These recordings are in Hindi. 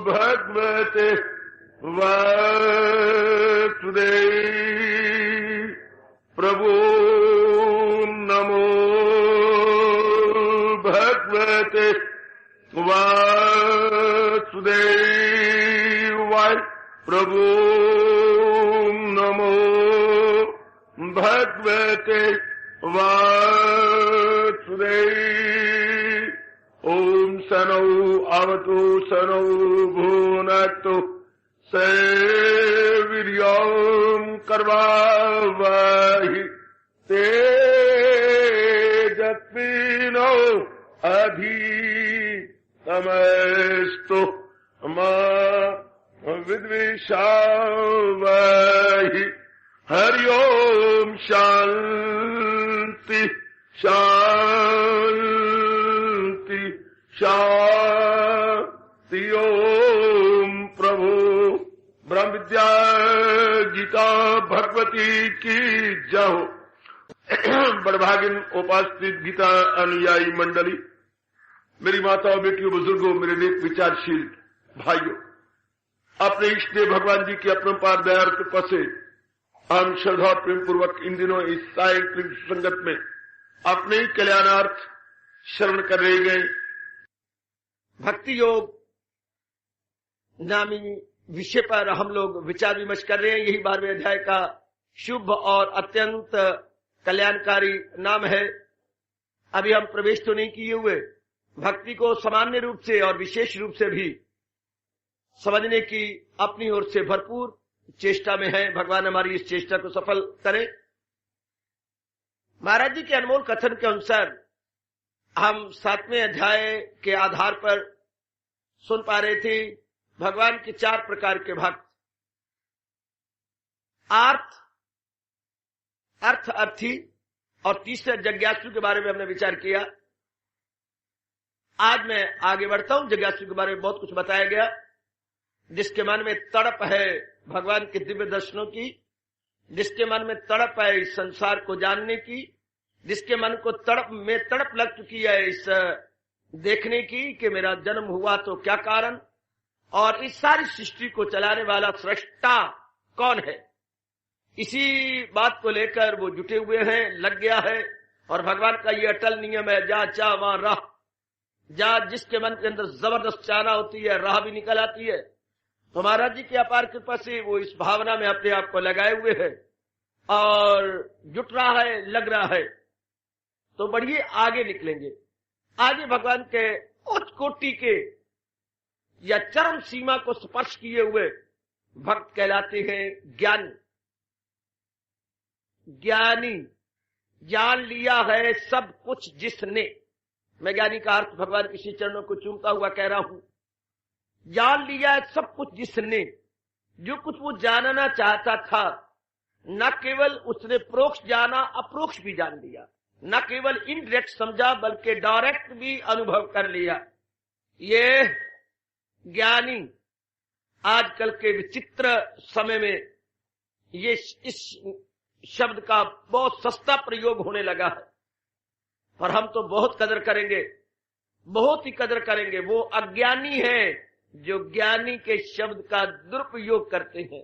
भगवते वासुदेव प्रभु नमो भगवते वासुदेवाय प्रभु नमो भगवते वासुदेव। ओम सनौ अवतु सनौ भुनक्तु सेवीर्यं कर्वावहि तेजस्विनो अधितमस्तु मा विद्विषावहि। हरि ओम शांति शांति शांति। ओम प्रभु ब्रह्म विद्या गीता भगवती की जय हो। बड़भागिन उपास्थित गीता अनुयायी मंडली, मेरी माताओं, बेटियों, बुजुर्गों, मेरे नेक विचारशील भाइयों, अपने इष्ट देव भगवान जी की अपरंपार दया कृपा से हम श्रद्धा और प्रेम पूर्वक इन दिनों इस सायंकालिक संगत में अपने ही कल्याणार्थ श्रवण कर रहे गए भक्ति योग नामी विषय पर हम लोग विचार विमर्श कर रहे हैं। यही 12वें अध्याय का शुभ और अत्यंत कल्याणकारी नाम है। अभी हम प्रवेश तो नहीं किए हुए, भक्ति को सामान्य रूप से और विशेष रूप से भी समझने की अपनी ओर से भरपूर चेष्टा में है। भगवान हमारी इस चेष्टा को सफल करें। महाराज जी के अनमोल कथन के अनुसार हम 7वें अध्याय के आधार पर सुन पा रहे थे भगवान के 4 प्रकार के भक्त, अर्थी और तीसरे जिज्ञासु के बारे में हमने विचार किया। आज मैं आगे बढ़ता हूं। जिज्ञासु के बारे में बहुत कुछ बताया गया, जिसके मन में तड़प है भगवान के दिव्य दर्शनों की, जिसके मन में तड़प है इस संसार को जानने की, जिसके मन को तड़प लग चुकी है इस देखने की कि मेरा जन्म हुआ तो क्या कारण, और इस सारी सृष्टि को चलाने वाला सृष्टा कौन है। इसी बात को लेकर वो जुटे हुए हैं, लग गया है। और भगवान का ये अटल नियम है, जा चाह वहां राह। जा जिसके मन के अंदर जबरदस्त चाहना होती है, राह भी निकल आती है। तो महाराज जी की अपार कृपा से वो इस भावना में अपने आप को लगाए हुए है और जुट रहा है, लग रहा है। तो बढ़िए आगे निकलेंगे। आगे भगवान के उच्च कोटि के या चरम सीमा को स्पर्श किए हुए भक्त कहलाते हैं ज्ञानी। ज्ञानी जान लिया है सब कुछ जिसने। मैं ज्ञानी का अर्थ भगवान किसी चरणों को चूमता हुआ कह रहा हूं। जान लिया है सब कुछ जिसने, जो कुछ वो जानना चाहता था, न केवल उसने प्रोक्ष जाना, अप्रोक्ष भी जान लिया। न केवल इनडायरेक्ट समझा बल्कि डायरेक्ट भी अनुभव कर लिया। ये ज्ञानी आजकल के विचित्र समय में ये इस शब्द का बहुत सस्ता प्रयोग होने लगा है, और हम तो बहुत कदर करेंगे, बहुत ही कदर करेंगे। वो अज्ञानी है जो ज्ञानी के शब्द का दुरुपयोग करते हैं।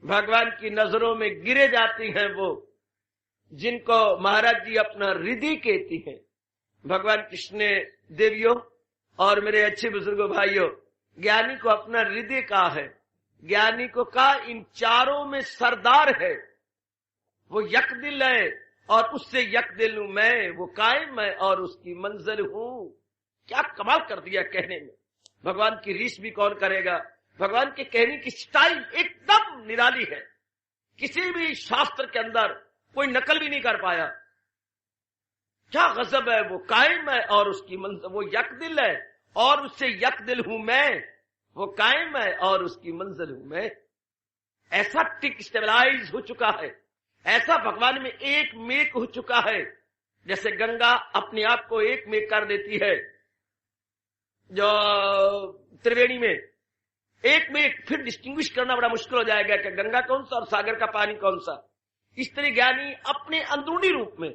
भगवान की नजरों में गिरे जाती हैं वो, जिनको महाराज जी अपना हृदय कहती हैं। भगवान कृष्ण ने देवियों और मेरे अच्छे बुजुर्गों भाइयों, ज्ञानी को अपना हृदय कहा है। ज्ञानी को कहा इन चारों में सरदार है। वो यक दिल है और उससे यक दिल हूं मैं, वो कायम है और उसकी मंजिल हूं। क्या कमाल कर दिया कहने में। भगवान की रीस भी कौन करेगा। भगवान के कहने की स्टाइल एकदम निराली है। किसी भी शास्त्र के अंदर कोई नकल भी नहीं कर पाया। क्या गजब है। वो कायम है और उसकी मंजिल, वो यक दिल है और उससे यक दिल हूं मैं, वो कायम है और उसकी मंजिल हूं मैं। ऐसा टिक स्टेबलाइज हो चुका है, ऐसा भगवान में एक मेक हो चुका है। जैसे गंगा अपने आप को एक मेक कर देती है, जो त्रिवेणी में एक मेक, फिर डिस्टिंग्विश करना बड़ा मुश्किल हो जाएगा कि गंगा कौन सा और सागर का पानी कौन सा। इस तरह ज्ञानी अपने अंदरूनी रूप में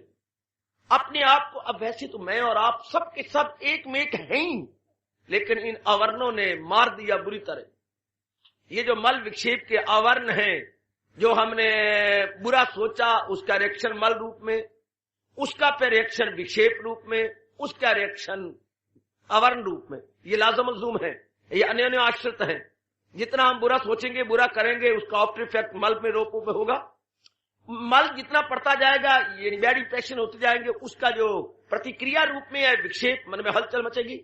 अपने आप को, अब वैसे तो मैं और आप सब के सब एक मेक हैं ही, लेकिन इन अवर्णों ने मार दिया बुरी तरह। ये जो मल विक्षेप के अवर्ण हैं, जो हमने बुरा सोचा उसका रिएक्शन मल रूप में, उसका पे रिएक्शन विक्षेप रूप में, उसका रिएक्शन अवर्ण रूप में, ये लाजम मलजूम है, ये अन्योन्य आश्रित है। जितना हम बुरा सोचेंगे, बुरा करेंगे, उसका आफ्टर इफेक्ट मल में रूप में होगा। मल जितना पड़ता जाएगा, ये बैड इंप्रेशन होते जाएंगे, उसका जो प्रतिक्रिया रूप में है विक्षेप, मन में हलचल मचेगी,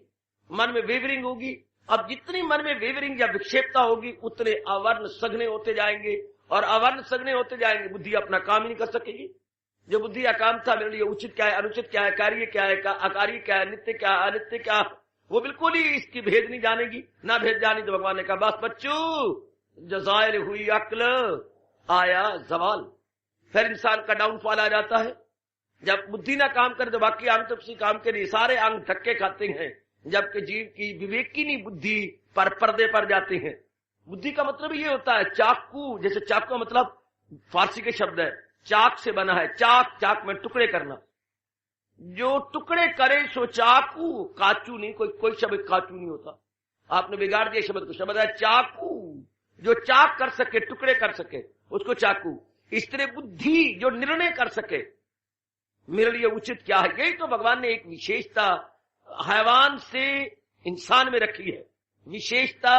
मन में वेवरिंग होगी। अब जितनी मन में वेवरिंग या विक्षेपता होगी, उतने अवर्ण सघने होते जाएंगे, और अवर्ण सघने होते जाएंगे, बुद्धि अपना काम ही नहीं कर सकेगी। जो बुद्धि का काम था, मेरे लिए उचित क्या है, अनुचित क्या है, कार्य क्या है, अकार्य क्या है, नित्य क्या है, अनित्य क्या है, वो बिल्कुल ही इसकी भेद नहीं जानेगी। ना भेद जानी तो भगवान ने कहा बस बच्चों, जजायर हुई अक्ल आया जवाल। फिर इंसान का डाउनफॉल आ जाता है। जब बुद्धि ना काम करे तो बाकी अंग तो किसी काम के नहीं, सारे अंग धक्के खाते हैं, जबकि जीव की विवेकिनी बुद्धि पर पर्दे पर जाते हैं। बुद्धि का मतलब ये होता है चाकू, जैसे चाकू का मतलब फारसी के शब्द है, चाक से बना है, चाक, चाक में टुकड़े करना, जो टुकड़े करे सो चाकू, काचू नहीं, कोई शब्द काचू नहीं होता, आपने बिगाड़ दिया शब्द को। शब्द है चाकू, जो चाक कर सके, टुकड़े कर सके, उसको चाकू। इस तरह बुद्धि जो निर्णय कर सके मेरे लिए उचित क्या है, यही तो भगवान ने एक विशेषता हैवान से इंसान में रखी है। विशेषता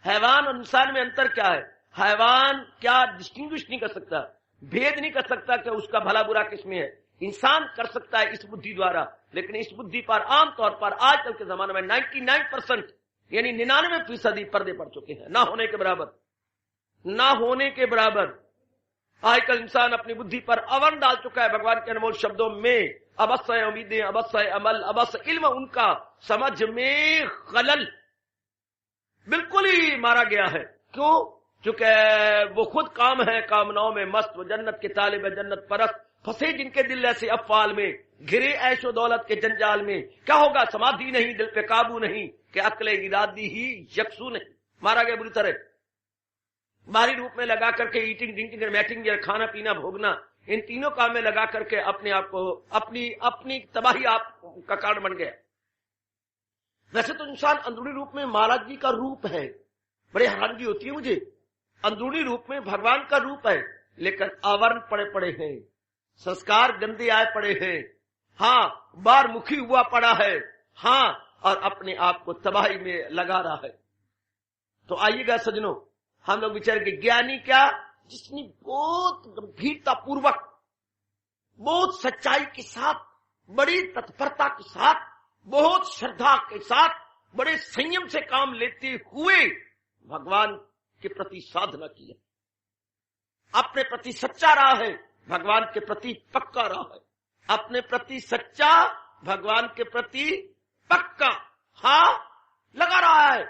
हैवान और इंसान में अंतर क्या है? हैवान क्या डिस्टिंग्विश नहीं कर सकता, भेद नहीं कर सकता कि उसका भला बुरा किसमें है। इंसान कर सकता है इस बुद्धि द्वारा, लेकिन इस बुद्धि पर आमतौर पर आजकल के जमाने में 99% यानी 99% पर्दे पड़ चुके हैं, ना होने के बराबर, ना होने के बराबर। आजकल इंसान अपनी बुद्धि पर अवर्ण डाल चुका है। भगवान के अनमोल शब्दों में अवश्य उम्मीदें, अवश्य अमल, अवश्य इल्म, उनका समझ में खलल बिल्कुल ही मारा गया है। क्यों? क्योंकि वो खुद काम है, कामनाओं में मस्त, वो जन्नत के तालिब है, जन्नत परस्त, फंसे जिनके दिल ऐसे अफवाल में, घिरे ऐशो दौलत के जंजाल में। क्या होगा? समाधि नहीं, दिल पे काबू नहीं, कि अक्ल इरादी ही यकसू नहीं। मारा गया बुरी तरह। बाहरी रूप में लगा करके ईटिंग, ड्रिंकिंग, मैटिंग, खाना पीना, भोगना, इन तीनों काम में लगा करके अपने आप को अपनी तबाही आप का कारण बन गया। वैसे तो इंसान अंदरूनी रूप में महाराज जी का रूप है। बड़े हैरानगी होती है मुझे, अंदरूनी रूप में भगवान का रूप है, लेकिन आवरण पड़े पड़े हैं, संस्कार गंदे आए पड़े हैं, हाँ बार मुखी हुआ पड़ा है, हाँ, और अपने आप को तबाही में लगा रहा है। तो आइएगा सज्जनों, हम लोग विचार के ज्ञानी क्या? जिसने बहुत गंभीरता पूर्वक, बहुत सच्चाई के साथ, बड़ी तत्परता के साथ, बहुत श्रद्धा के साथ, बड़े संयम से काम लेते हुए भगवान के प्रति साधना की है, अपने प्रति सच्चा रहा है, भगवान के प्रति पक्का रहा है, अपने प्रति सच्चा, भगवान के प्रति पक्का, हाँ लगा रहा है।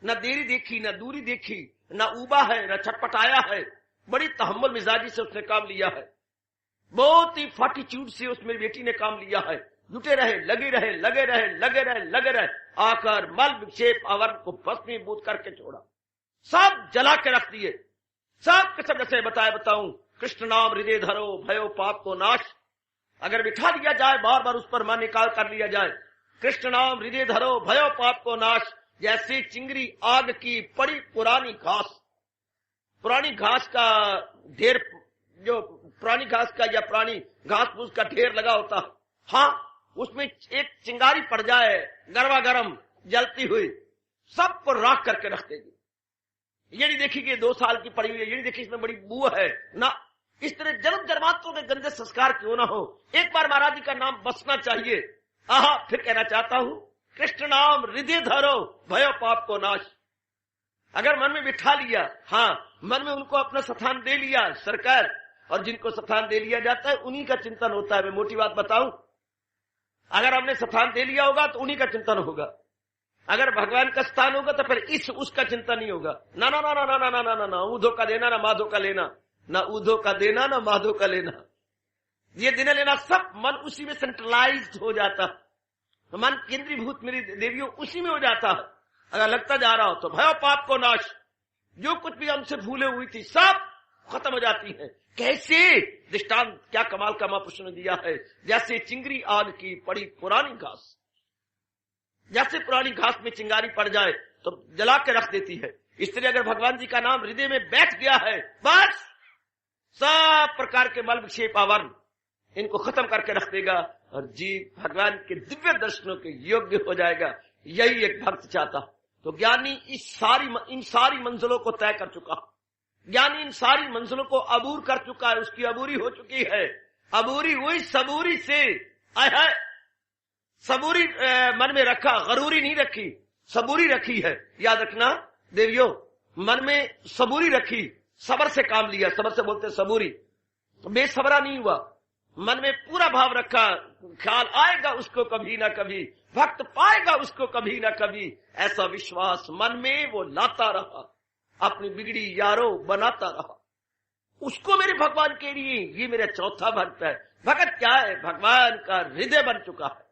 न देरी देखी, न दूरी देखी, न उबा है, न छटपटाया है, बड़ी तहम्मुल मिजाजी से उसने काम लिया है, बहुत ही फॉर्टिट्यूड से उस मेरी बेटी ने काम लिया है। जुटे रहे, लगे रहे, लगे रहे, लगे रहे, लगे रहे, आकर मल विक्षेप आवरण को भस्मीभूत करके छोड़ा, सब जला के रख दिए, सब के सब। जैसे बताऊं, कृष्ण नाम हृदय धरो भयो पाप को नाश, अगर बिठा दिया जाए, बार बार उस पर मन निकाल कर लिया जाए, कृष्ण नाम हृदय धरो भयो पाप को नाश, जैसे चिंगरी आग की पड़ी पुरानी घास, पुरानी घास का ढेर, जो पुरानी घास का या पुरानी घास फूस का ढेर लगा होता है, हाँ, उसमें एक चिंगारी पड़ जाए गरवा गरम जलती हुई, सबको राख करके रख देगी। ये नहीं देखी कि 2 साल की पड़ी हुई है, ये नहीं देखी इसमें बड़ी बू है ना। इस तरह जन्म जन्मांतरों के गंदे संस्कार क्यों ना हो, एक बार महाराज जी का नाम बसना चाहिए। फिर कहना चाहता हूं, कृष्ण नाम हृदय धरो भयो पाप को नाश। अगर मन में बिठा लिया, हाँ, मन में उनको अपना स्थान दे लिया सरकार, और जिनको स्थान दे लिया जाता है उन्हीं का चिंतन होता है। मैं मोटी बात बताऊं, अगर हमने स्थान दे लिया होगा तो उन्हीं का चिंतन होगा, अगर भगवान का स्थान होगा तो फिर उसका चिंतन नहीं होगा। ना ना ना ना ना ना ना ना ना, ऊधो का देना ना माधो का लेना, ना ऊधो का देना ना माधो का लेना, ये देना लेना सब मन उसी में सेंट्रलाइज्ड हो जाता, मन केंद्रीभूत मेरी देवियों उसी में हो जाता है। अगर लगता जा रहा हो तो भयो पाप को नाश, जो कुछ भी हमसे भूले हुई थी सब खत्म हो जाती है। कैसे? दृष्टांत क्या कमाल का महापुरुष ने दिया है, जैसे चिंगरी आग की पड़ी पुरानी घास, जैसे पुरानी घास में चिंगारी पड़ जाए तो जला के रख देती है, इसलिए अगर भगवान जी का नाम हृदय में बैठ गया है, बस सब प्रकार के मल विक्षेप आवरण इनको खत्म करके रख देगा और जीव भगवान के दिव्य दर्शनों के योग्य हो जाएगा। यही एक भक्त चाहता। तो ज्ञानी इन सारी मंजिलों को तय कर चुका, ज्ञानी इन सारी मंजिलों को अबूर कर चुका है, उसकी अबूरी हो चुकी है। अबूरी हुई सबूरी से, आय सबूरी मन में रखा, गरूरी नहीं रखी, सबूरी रखी है। याद रखना देवियों, मन में सबूरी रखी, सबर से काम लिया, सबर से बोलते सबूरी, बेसबरा नहीं हुआ, मन में पूरा भाव रखा, ख्याल आएगा उसको कभी ना कभी, भक्त पाएगा उसको कभी ना कभी, ऐसा विश्वास मन में वो लाता रहा, अपनी बिगड़ी यारो बनाता रहा। उसको मेरे भगवान के लिए, ये मेरा चौथा भक्त है। भगत क्या है? भगवान का हृदय बन चुका है।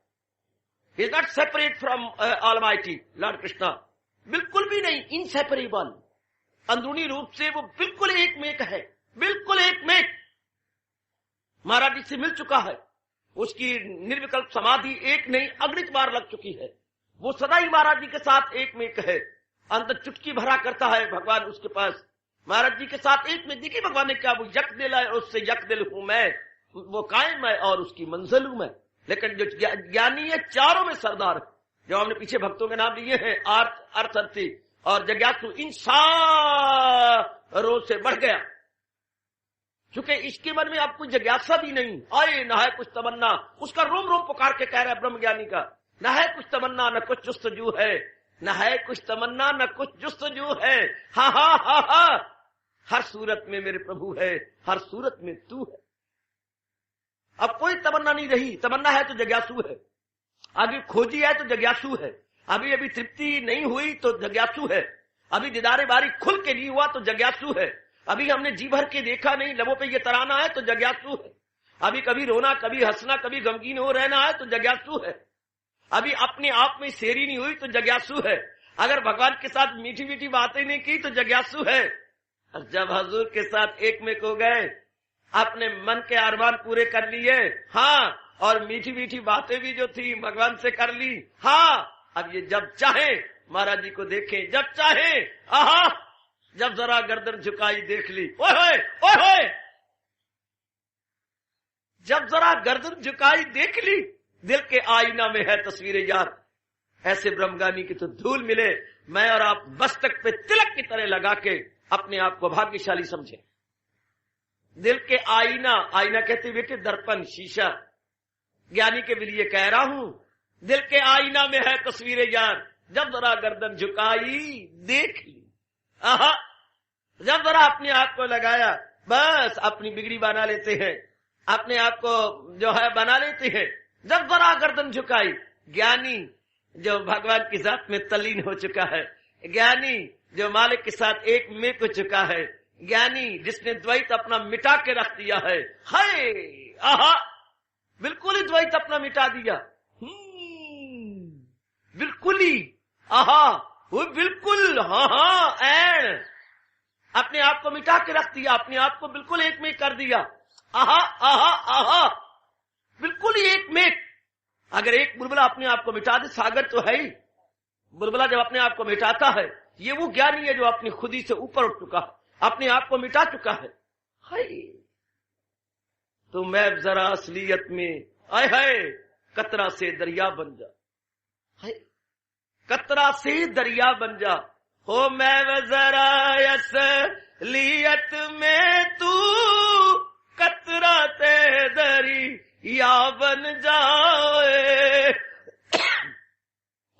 He is not separate from Almighty Lord Krishna, बिल्कुल भी नहीं, इनसेपरेबल। अंदरूनी रूप से वो बिल्कुल एक में एक है, बिल्कुल एक में एक। महाराज जी से मिल चुका है, उसकी निर्विकल्प समाधि एक नहीं अगणित बार लग चुकी है। वो सदा ही महाराज जी के साथ एक में एक है, अंदर चुटकी भरा करता है भगवान उसके पास। महाराज जी के साथ एक में देखिए भगवान ने क्या, वो यक दिल है, उससे यक दिल हूं मैं, वो कायम है और उसकी मंजिल हूं मैं। लेकिन जो ज्ञानी है चारों में सरदार है, जो हमने पीछे भक्तों के नाम लिए हैं, अर्थ अर्थी और जिज्ञासु, इन सारों से बढ़ गया। क्योंकि इसके मन में अब कोई जिज्ञासा भी नहीं, आए न है कुछ तमन्ना, उसका रोम रोम पुकार के कह रहा है ब्रह्म ज्ञानी का, न है कुछ तमन्ना न कुछ जुस्तजू है, न है कुछ तमन्ना न कुछ जुस्तजू है, हा हा हा हा, हर सूरत में मेरे प्रभु है, हर सूरत में तू है। अब कोई तमन्ना नहीं रही, तमन्ना है तो जिज्ञासु है, अभी खोजी है तो जिज्ञासु है, अभी अभी तृप्ति नहीं हुई तो जिज्ञासु है, अभी दीदारे बारी खुल के नहीं हुआ तो जिज्ञासु है, अभी हमने जी भर के देखा नहीं, लबों पे ये तराना है तो जिज्ञासु है, अभी कभी रोना कभी हंसना कभी गमगीन हो रहना है तो जिज्ञासु है, अभी अपने आप में शेरी नहीं हुई तो जिज्ञासु है, अगर भगवान के साथ मीठी मीठी बातें नहीं की तो जिज्ञासु है। और जब हजूर के साथ एक में हो गए, अपने मन के अरमान पूरे कर लिए, हाँ, और मीठी मीठी बातें भी जो थी भगवान से कर ली, हाँ, अब ये जब चाहे महाराज जी को देखें, जब चाहे, आहा, जब जरा गर्दन झुकाई देख ली, ओए ओए, जब जरा गर्दन झुकाई देख ली, दिल के आईना में है तस्वीरें यार। ऐसे ब्रह्मगानी की तो धूल मिले, मैं और आप मस्तक पे तिलक की तरह लगा के अपने आप को भाग्यशाली समझे। दिल के आईना, आईना कहते बेटे दर्पण शीशा, ज्ञानी के लिए कह रहा हूं, दिल के आईना में है तस्वीरें यार, जब जरा गर्दन झुकाई देख ली, आहा, जब जरा अपने आप को लगाया, बस अपनी बिगड़ी बना लेते हैं, अपने आप को जो है बना लेते हैं, जब जरा गर्दन झुकाई। ज्ञानी जो भगवान की जात में तल्लीन हो चुका है, ज्ञानी जो मालिक के साथ एक में हो चुका है, ज्ञानी जिसने द्वैत अपना मिटा के रख दिया है, हाय, आहा, बिल्कुल ही द्वैत अपना मिटा दिया, बिल्कुल ही, आहा, वो बिल्कुल, हाँ हाँ, एंड अपने आप को मिटा के रख दिया, अपने आप को बिल्कुल एक में कर दिया, आहा आहा आहा, बिल्कुल ही एक में। अगर एक बुलबुला अपने आप को मिटा दे, सागर तो है ही, बुलबुला जब अपने आप को मिटाता है, ये वो ज्ञानी है जो अपनी खुदी से ऊपर उठ चुका है, अपने आप को मिटा चुका है। हाय, तो मैं जरा असलियत में, आय हाय, कतरा से दरिया बन जा, हाय, कतरा से दरिया बन जा, हो मैं जरा असलियत में, तू कतरा ते दरिया बन जाए।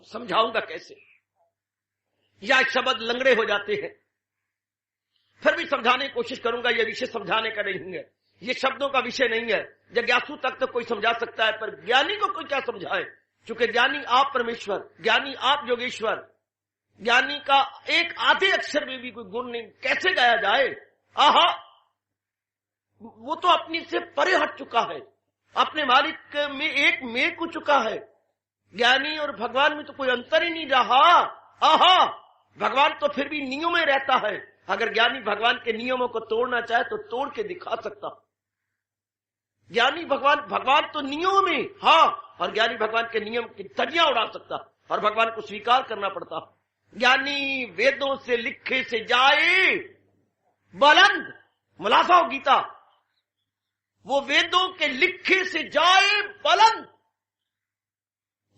समझाऊंगा कैसे, या शब्द लंगड़े हो जाते हैं, फिर भी समझाने की कोशिश करूंगा। यह विषय समझाने का नहीं है, ये शब्दों का विषय नहीं है। जिज्ञासु तक तो कोई समझा सकता है, पर ज्ञानी को कोई क्या समझाए, क्योंकि ज्ञानी आप परमेश्वर, ज्ञानी आप योगेश्वर, ज्ञानी का एक आधे अक्षर में भी कोई गुण नहीं, कैसे गाया जाए। आहा, वो तो अपनी से परे हट चुका है, अपने मालिक में एक में हो चुका है। ज्ञानी और भगवान में तो कोई अंतर ही नहीं रहा। आहा, भगवान तो फिर भी नियमों में रहता है। अगर ज्ञानी भगवान के नियमों को तोड़ना चाहे तो तोड़ के दिखा सकता। ज्ञानी भगवान तो नियमों में, हाँ, और ज्ञानी भगवान के नियम की धज्जियां उड़ा सकता। और भगवान को स्वीकार करना पड़ता। ज्ञानी वेदों से लिखे से जाए बुलंद, मुलाजा हो गीता, वो वेदों के लिखे से जाए बुलंद।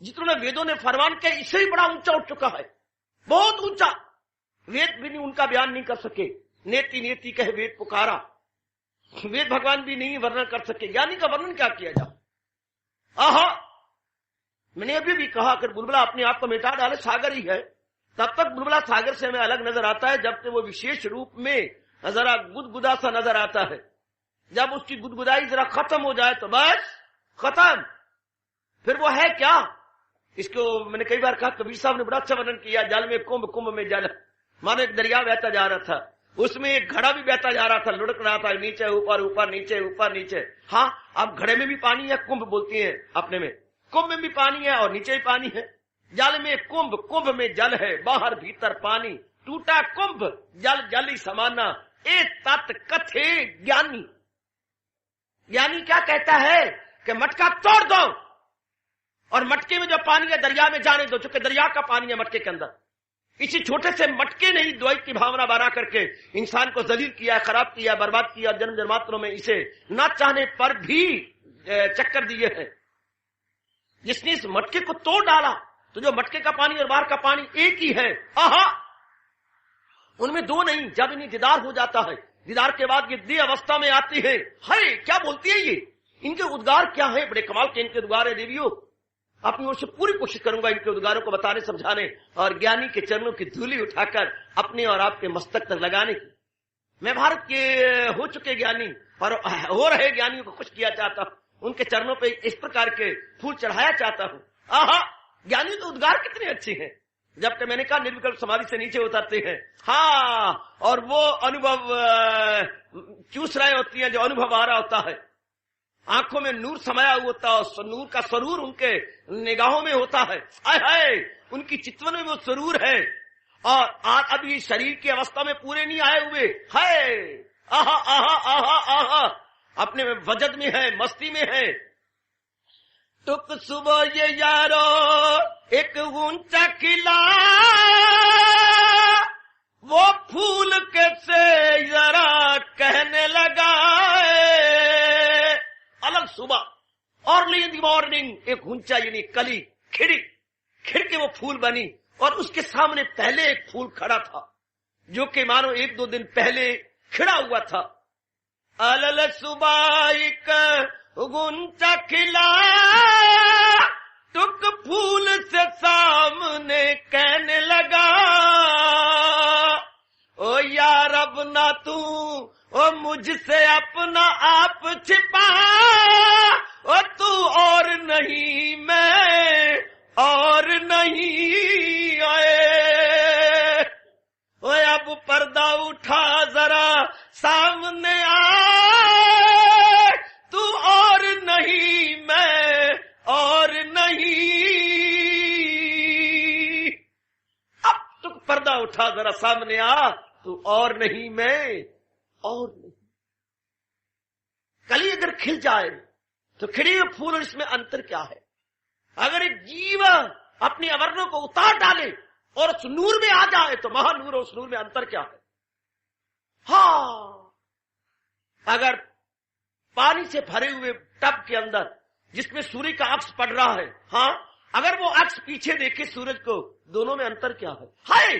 जितने वेदों ने फरमान किया इससे ही बड़ा ऊंचा उठ चुका है, बहुत ऊंचा। वेद भी नहीं उनका बयान नहीं कर सके। नेति नेति कहे वेद पुकारा, वेद भगवान भी नहीं वर्णन कर सके। ज्ञानी का वर्णन क्या किया जाए। आहा, मैंने अभी भी कहा अगर बुलबुला अपने आप को मिटा डाले सागर ही है, तब तक बुलबुला सागर से हमें अलग नजर आता है जब तक वो विशेष रूप में जरा गुदगुदा सा नजर आता है। जब उसकी गुदगुदाई जरा खत्म हो जाए तो बस खत्म, फिर वो है क्या। इसको मैंने कई बार कहा, कबीर साहब ने बड़ा अच्छा वर्णन किया, जल में कुंभ, कुंभ में जल। मानो एक दरिया बहता जा रहा था, उसमें एक घड़ा भी बहता जा रहा था, लुढ़क रहा था, नीचे ऊपर, ऊपर नीचे, ऊपर नीचे। हाँ, अब घड़े में भी पानी है, कुंभ बोलती है अपने में, कुंभ में भी पानी है और नीचे भी पानी है। जल में कुंभ, कुंभ में जल है, बाहर भीतर पानी, टूटा कुंभ जल जल ही समाना, ए तत् कथे ज्ञानी। ज्ञानी क्या कहता है कि मटका तोड़ दो और मटके में जो पानी है दरिया में जाने दो, चूंकि दरिया का पानी है मटके के अंदर। इसी छोटे से मटके ने ही द्वैत की भावना बना करके इंसान को जलील किया, खराब किया, बर्बाद किया। जन्म जन्मांतरों में इसे न चाहने पर भी चक्कर दिए हैं। जिसने इस मटके को तोड़ डाला तो जो मटके का पानी और बाहर का पानी एक ही है। आहा, उनमें दो नहीं। जब इन्हें दीदार हो जाता है, दीदार के बाद ये दे अवस्था में आती है। हाय, क्या बोलती है ये, इनके उद्गार क्या है, बड़े कमाल के इनके उद्गार है देवियों। अपनी ओर से पूरी कोशिश करूंगा इनके उद्गारों को बताने, समझाने और ज्ञानी के चरणों की धूली उठाकर अपने और आपके मस्तक तक लगाने की। मैं भारत के हो चुके ज्ञानी और हो रहे ज्ञानियों को खुश किया चाहता हूं, उनके चरणों पे इस प्रकार के फूल चढ़ाया चाहता हूं। आहा, ज्ञानी तो उद्गार कितने अच्छे हैं। जबकि मैंने कहा निर्विकल्प समाधि से नीचे उतरते हैं। हाँ, और वो अनुभव चूस रहे होती है, जो अनुभव आ रहा होता है। आंखों में नूर समाया हुआ होता है, नूर का सरूर उनके निगाहों में होता है। आय हाय, उनकी चितवन में वो सरूर है और अभी शरीर की अवस्था में पूरे नहीं आए हुए। हाय, आहा आहा आहा आहा, अपने में वजद में है, मस्ती में है। टुक सुबह ये यारो एक ऊंचा किला, वो फूल कैसे जरा कहने लगा। अलग सुबह, अर्ली इन द मॉर्निंग, एक ऊंचा यानी कली खिड़ के वो फूल बनी और उसके सामने पहले एक फूल खड़ा था जो कि मानो एक दो दिन पहले खिड़ा हुआ था। अलल सुबह एक गुंचा खिला, टुक फूल से सामने कहने लगा। ओ यार अब ना तू ओ मुझसे अपना आप छिपा, ओ तू और नहीं मैं और नहीं आए। ओ अब पर्दा उठा जरा सामने आ, तू और नहीं मैं और नहीं। अब तू पर्दा उठा जरा सामने आ, तू और नहीं मैं और नहीं। कली अगर खिल जाए तो खिड़े हुए फूल और इसमें अंतर क्या है। अगर एक जीव अपनी आवरणों को उतार डाले और उस नूर में आ जाए तो महानूर और उस नूर में अंतर क्या है। हाँ, अगर पानी से भरे हुए टब के अंदर जिसमें सूर्य का अक्स पड़ रहा है, हाँ, अगर वो अक्स पीछे देखे सूरज को, दोनों में अंतर क्या है। हाय,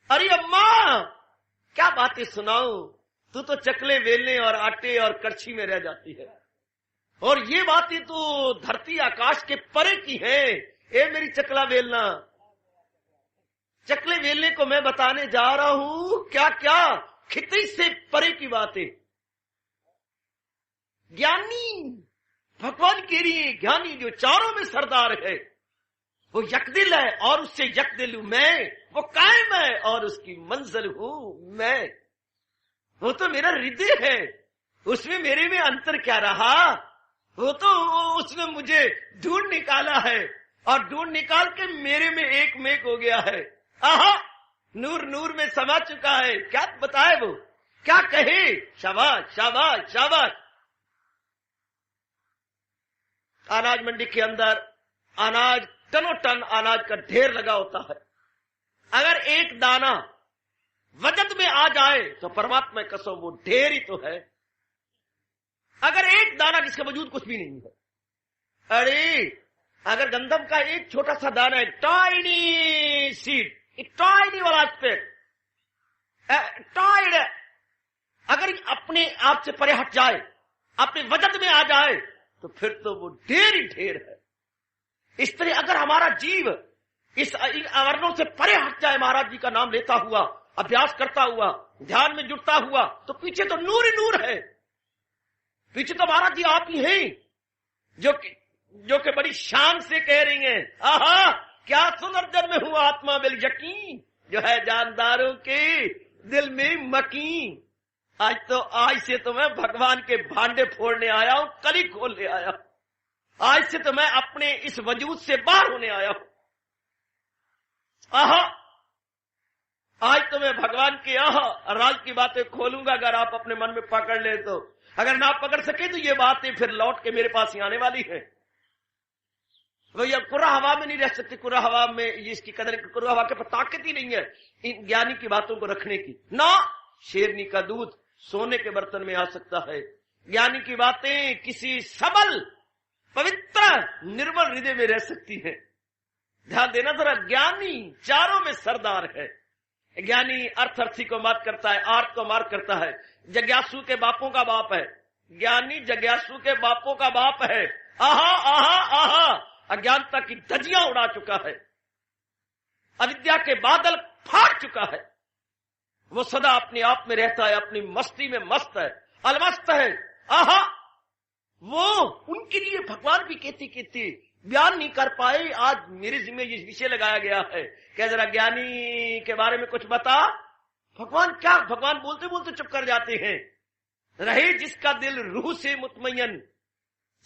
अरे अम्मा क्या बातें सुनाऊं, तू तो चकले वेलने और आटे और कड़छी में रह जाती है, और ये बातें तो धरती आकाश के परे की है। ए मेरी चकला वेलना, चकले वेलने को मैं बताने जा रहा हूं क्या क्या खिते से परे की बातें। ज्ञानी भगवान के लिए ज्ञानी जो चारों में सरदार है, वो यकदिल है और उससे यकदिल हूं मैं, वो कायम है और उसकी मंजिल हूं मैं। वो तो मेरा हृदय है, उसमें मेरे में अंतर क्या रहा। वो तो उसने मुझे ढूंढ निकाला है और ढूंढ निकाल के मेरे में एक मेक हो गया है। आहा, नूर नूर में समा चुका है। क्या बताए वो, क्या कहे। शाबाश शाबाश शाबाश। अनाज मंडी के अंदर अनाज टनों टन अनाज का ढेर लगा होता है। अगर एक दाना वजन में आ जाए तो परमात्मा कसम वो ढेर ही तो है। अगर एक दाना जिसका वजूद कुछ भी नहीं है, अरे अगर गंधम का एक छोटा सा दाना है, टाइनी सीड, टाइनी वाला एस्पेक्ट, टाइड, अगर अपने आप से परे हट जाए, अपने वजन में आ जाए, तो फिर तो वो ढेर ही ढेर है। इस तरह अगर हमारा जीव इस आवरणों से परे हट जाए, महाराज जी का नाम लेता हुआ, अभ्यास करता हुआ, ध्यान में जुटता हुआ, तो पीछे तो नूर ही नूर है। पीछे तो महाराज जी आप ही हैं जो कि बड़ी शान से कह रही हैं, आहा क्या सुंदर जन्म हुआ आत्मा बिल यकीन, जो है जानदारों के दिल में मकीन। आज से तो मैं भगवान के भांडे फोड़ने आया हूं, कली खोलने आया हूं। आज से तो मैं अपने इस वजूद से बाहर होने आया हूं। आहा, आज तो मैं भगवान के राज की बातें खोलूंगा। अगर आप अपने मन में पकड़ ले तो, अगर ना पकड़ सके तो ये बातें फिर लौट के मेरे पास ही आने वाली है। भैया कुरा हवा में नहीं रह सकती, कुरा हवा में इसकी कदर, कुरा हवा के पर ताकत ही नहीं है इन ज्ञानी की बातों को रखने की। ना शेरनी का दूध सोने के बर्तन में आ सकता है। ज्ञानी की बातें किसी सबल पवित्र निर्मल हृदय में रह सकती है। ध्यान देना जरा, ज्ञानी चारों में सरदार है। ज्ञानी अर्थी को मार करता है, आर्थ को मार करता है। जिज्ञासु के बापों का बाप है ज्ञानी, जिज्ञासु के बापों का बाप है। आहा आहा आहा, अज्ञानता की धज्जियां उड़ा चुका है, अविद्या के बादल फाड़ चुका है। वो सदा अपने आप में रहता है, अपनी मस्ती में मस्त है, अलमस्त है। आहा, वो उनके लिए भगवान भी कहती बयान नहीं कर पाए। आज मेरे जिम्मे ये विषय लगाया गया है कि जरा ज्ञानी के बारे में कुछ बता। भगवान क्या, भगवान बोलते बोलते चुप कर जाते हैं। रहे जिसका दिल रूह से मुतमय्यन,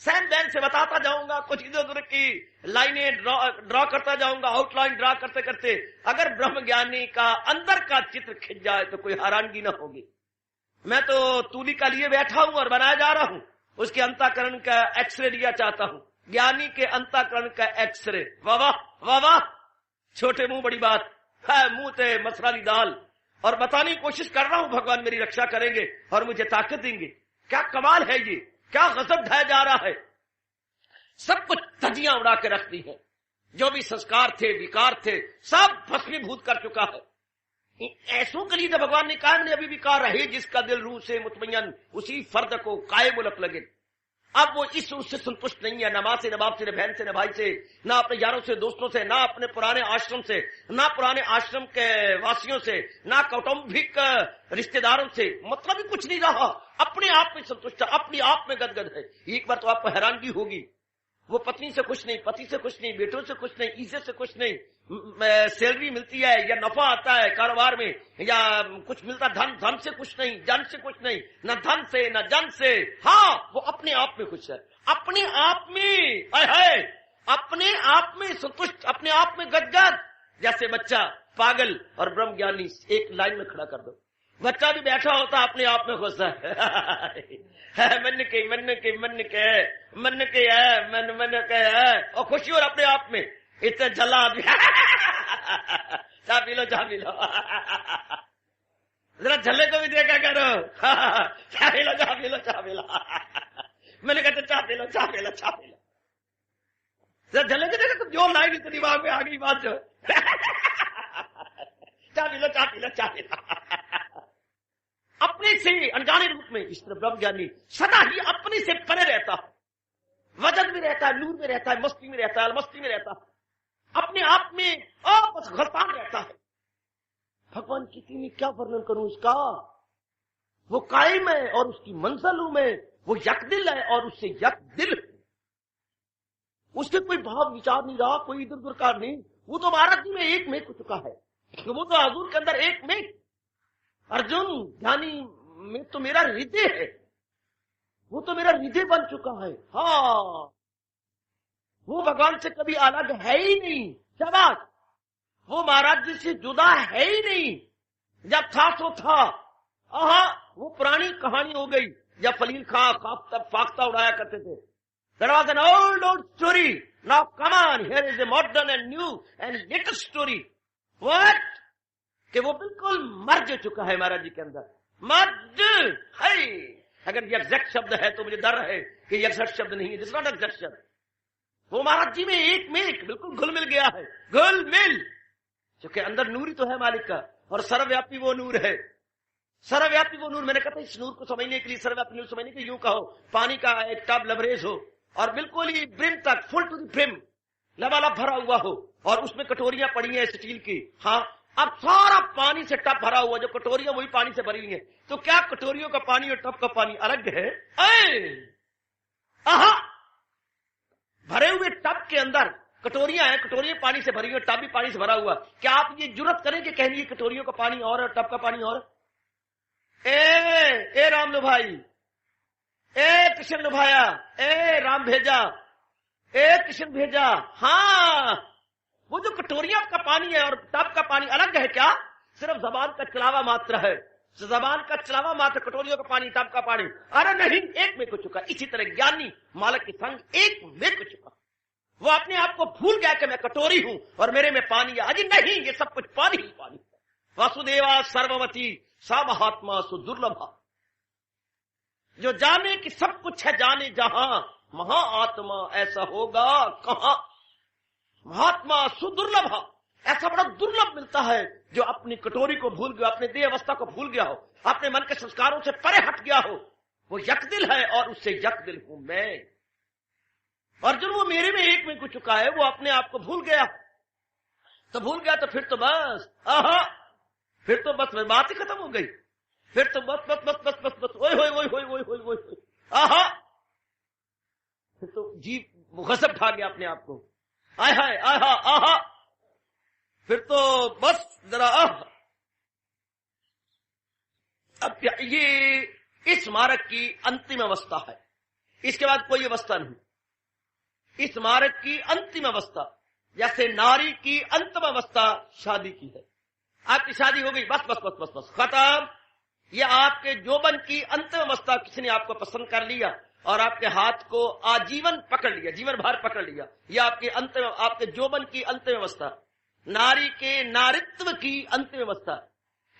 सैन बैन से बताता जाऊंगा, कुछ इधर उधर की लाइनें ड्रॉ करता जाऊंगा, आउटलाइन ड्रॉ करते करते अगर ब्रह्म ज्ञानी का अंदर का चित्र खिंच जाए तो कोई हैरानगी न होगी। मैं तो तूली का लिए बैठा हूं और बनाया जा रहा हूं, उसके अंतःकरण का एक्सरे लिया चाहता हूं, ज्ञानी के अंतःकरण का एक्सरे। वाह वाह वाह वाह, छोटे मुंह बड़ी बात है, मुंह ते मसराली दाल। और बताने की कोशिश कर रहा हूं, भगवान मेरी रक्षा करेंगे और मुझे ताकत देंगे। क्या कमाल है ये, क्या गजब ढाया जा रहा है। सब कुछ धज्जियां उड़ा के रखती है। जो भी संस्कार थे, विकार थे, सब भस्मीभूत कर चुका है। ऐसों के लिए तो भगवान ने कहा, अभी भी कहा, रहे जिसका दिल रूह से मुतमय्यन, उसी फर्द को कायम उलट लगे। अब वो इस रूह से संतुष्ट नहीं है, न मां से, न बाप से, न बहन से, न भाई से, न अपने यारों से, दोस्तों से, ना अपने पुराने आश्रम से, ना पुराने आश्रम के वासियों से, ना कौटुंबिक रिश्तेदारों से, मतलब ही कुछ नहीं रहा। अपने आप में संतुष्ट है, अपने आप में गदगद है। एक बार तो आपको हैरानगी होगी, वो पत्नी से खुश नहीं, पति से खुश नहीं, बेटों से खुश नहीं, इज्जत से खुश नहीं, सैलरी मिलती है या नफा आता है कारोबार में या कुछ मिलता, धन से खुश नहीं, जन से खुश नहीं, न धन से न जन से। हाँ, वो अपने आप में खुश है, अपने आप में है, अपने आप में संतुष्ट, अपने आप में गदगद। जैसे बच्चा पागल और ब्रह्म ज्ञानी एक लाइन में खड़ा कर दो, बच्चा भी बैठा होता अपने आप में खुश है। मन के मन के मन के मन के है, मन के है, और खुशी और अपने आप में इतने झला आदमी। चाह पी लो, चाह पी लो, जरा झल्ले को भी देखा करो। चाह पी लो, चाह पी लो, चाह पी लो। मैंने कहते चाह पी लो, चाह पी लो, चाह पी लो। जरा झल्ले को देखा तो जो लाइन तो दिमाग में आ गई बात जो। चाह पी लो, चाह पी लो, चाह पी लो। अपने से अनजाने रूप में इस तरह ब्रह्म ज्ञानी सदा ही अपने से परे रहता है, वजन में रहता है, नूर में रहता है, मस्ती में रहता है, अलमस्ती में रहता है, अपने आप में बस घरतान रहता है। भगवान की मैं क्या वर्णन करूं इसका। वो कायम है और उसकी मंजिलों में वो यकदिल है और उससे यकदिल है। उसके कोई भाव विचार नहीं रहा, कोई इधर उधर का नहीं। वो तो महाराज जी में एक में हो चुका है, वो तो हजूर के अंदर एक में। अर्जुन ज्ञानी में तो मेरा हृदय है, वो तो मेरा हृदय बन चुका है। हाँ, वो भगवान से कभी अलग है ही नहीं। क्या बात, वो महाराज जी से जुदा है ही नहीं। जब था तो था। आहा, वो पुरानी कहानी हो गई जब फलील खां तब फाख्ता उड़ाया करते थे। There was an old story Now come on, here is a modern and new and latest story. What? कि वो बिल्कुल मर्ज चुका है महाराज जी के अंदर। मर्ज है। अगर ये एग्जैक्ट शब्द है तो मुझे डर है कि ये एग्जैक्ट शब्द नहीं है। दिस नॉट एग्जैक्ट शब्द। वो महाराज जी में एक में एक बिल्कुल घुल मिल गया है। घुल मिल, क्योंकि अंदर नूर ही तो है मालिक का, और सर्वव्यापी वो नूर है। सर्वव्यापी वो नूर, मैंने कहा था इस नूर को समझने के लिए, सर्वव्यापी नूर समझने के लिए यूं कहो, पानी का एक टब लबरेज हो और बिल्कुल ही ब्रिम तक, फुल टू द ब्रिम लबालब भरा हुआ हो, और उसमें कटोरियां पड़ी हैं स्टील की। हाँ, अब सारा पानी से टब भरा हुआ, जो कटोरियां वही पानी से भरी हैं। तो क्या कटोरियों का पानी और टब का पानी अलग है? आहा, भरे हुए टब के अंदर कटोरियां हैं, कटोरियां पानी से भरी हुई, टब भी पानी से भरा हुआ। क्या आप ये जुर्रत करेंगे कहने की कटोरियों का पानी और टब का पानी और? ए राम लो भाई, ए कृष्ण लो भाया, ए राम भेजा, ए कृष्ण भेजा। हाँ, वो जो कटोरियां का पानी है और टब का पानी अलग है क्या? सिर्फ जबान का चलावा मात्र है, जबान का चलावा मात्र, कटोरियों का पानी, टब का पानी। अरे नहीं, एक में को चुका। इसी तरह ज्ञानी मालक के संग एक में को चुका। वो अपने आप को भूल गया कि मैं कटोरी हूं और मेरे में पानी है। अजी नहीं, ये सब कुछ पानी ही पानी। वासुदेवा सर्ववती सा महात्मा सुदुर्लभा। जो जाने कि सब कुछ है जाने जहां, महाआत्मा ऐसा होगा कहां। महात्मा सुदुर्लभा, ऐसा बड़ा दुर्लभ मिलता है जो अपनी कटोरी को भूल गया, अपने देह अवस्था को भूल गया हो, अपने मन के संस्कारों से परे हट गया हो। वो यकदिल है और उससे यकदिल हूं मैं। अर्जुन वो मेरे में एक में को चुका है, वो अपने आप को भूल गया। तो भूल गया तो फिर तो बस, आहा, फिर तो बस बात ही खत्म हो गई। फिर तो बस बस बस बस बस बस ओए होए ओए होए ओए होए ओए, आहा, फिर तो जीव गजब खा गया अपने आप को। आय हाय, आहा, आहा, फिर तो बस जरा अब ये इस मार्ग की अंतिम अवस्था है। इसके बाद कोई अवस्था नहीं। इस मार्ग की अंतिम अवस्था, जैसे नारी की अंतिम अवस्था शादी की है। आपकी शादी हो गई, बस बस बस बस बस खत्म। ये आपके जोबन की अंतिम अवस्था, किसी ने आपको पसंद कर लिया और आपके हाथ को आजीवन पकड़ लिया, जीवन भर पकड़ लिया। यह आपके अंतिम, आपके जोबन की अंतिम अवस्था, नारी के नारित्व की अंतिम अवस्था,